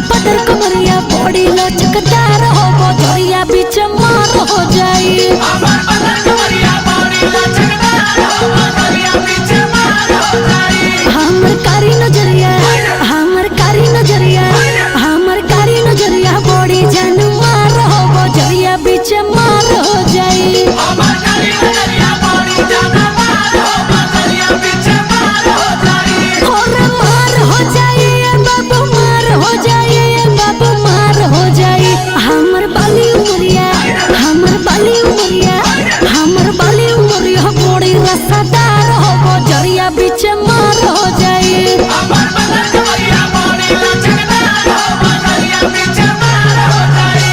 पतर कमरिया बॉडी लचकदार हो बजरिया बीच मार हो जाई। हमर पतर कमरिया बॉडी लचकदार हो बजरिया बीच मार हो जाई। हमर कारी नजरिया हमर कारी नजरिया हमर कारी नजरिया बॉडी जान मार हो बजरिया बीच मार हो जाई। हमर कारी नजरिया बॉडी जान मार हो बजरिया बीच मार हो जाई। और मार हो जाई बाबू मार हो जाई बाबू मार हो जाई। हमर बाली उमरिया हमर बाली उमरिया हमर बाली उमरिया बॉडी रसदार हो बजरिया बीच मार हो जाई। हमर पतर कमरिया बॉडी लचकदार हो बजरिया बीच मार हो जाई।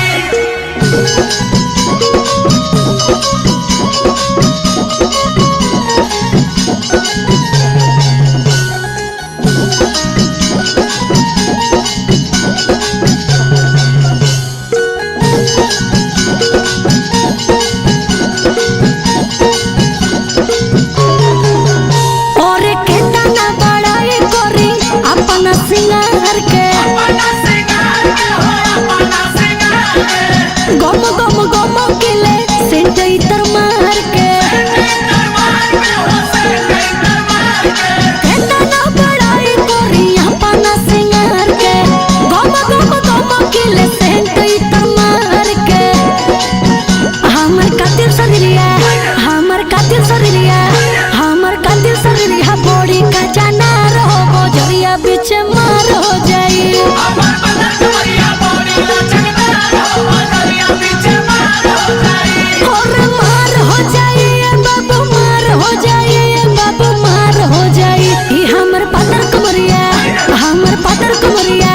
गम गम गम केले सेंट इतर मार के केतना बड़ाई कोरी अपना सिंगार के गम गम गम केले सेंट इतर मार के। हमर कातिल शरीरिया हमर कातिल शरीरिया हमर कातिल शरीरिया बॉडी का जाना रहो बजरिया बीच मार हो जाई। हमर पतर कमरिया बॉडी लचकदार हो बजरिया बीच मार हो जाई। और मार हो जाई बाबू मार हो जाई बाबू मार हो जाई। ई हमर पतर कमरिया हमर पतर कमरिया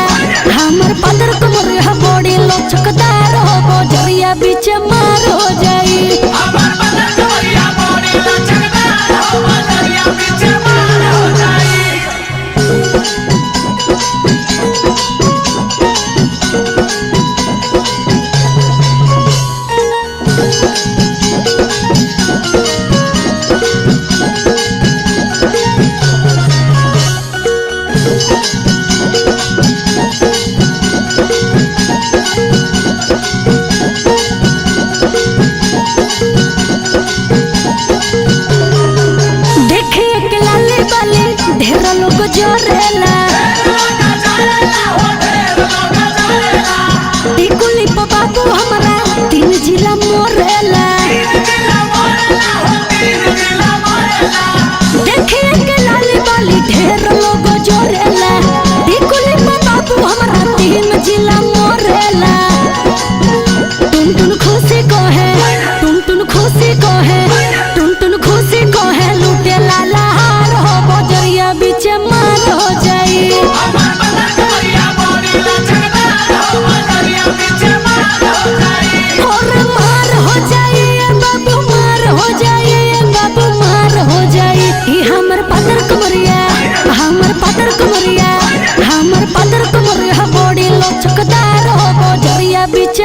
हमर पतर कमरिया बॉडी लचकदार हो बजरिया बीच मार हो जाई। हमर पतर कमरिया बॉडी लचकदार हो बजरिया बीच मार हो जाई। ढेर लोग जोरेला टिकुली बाबू हमरा 3 जिला मोरेला देखिए के लाली बाली ढेर लोग जोरेला टिकुली बाबू हमरा 3 जिला मोरेला। टुन टुन खुशी को है टुन टुन खुशी को है टुन टुन खुशी को है लूटे लाला बजरिया बीच मार हो जाई। हमर पतर कमरिया बॉडी लचकदार हो बजरिया बीच मार हो जाई। और मार हो जाई बाबू मार हो जाई बाबू मार हो जाई। ई हमर पतर कमरिया हमर पतर कमरिया हमर पतर कमरिया बॉडी लचकदार हो बजरिया बीच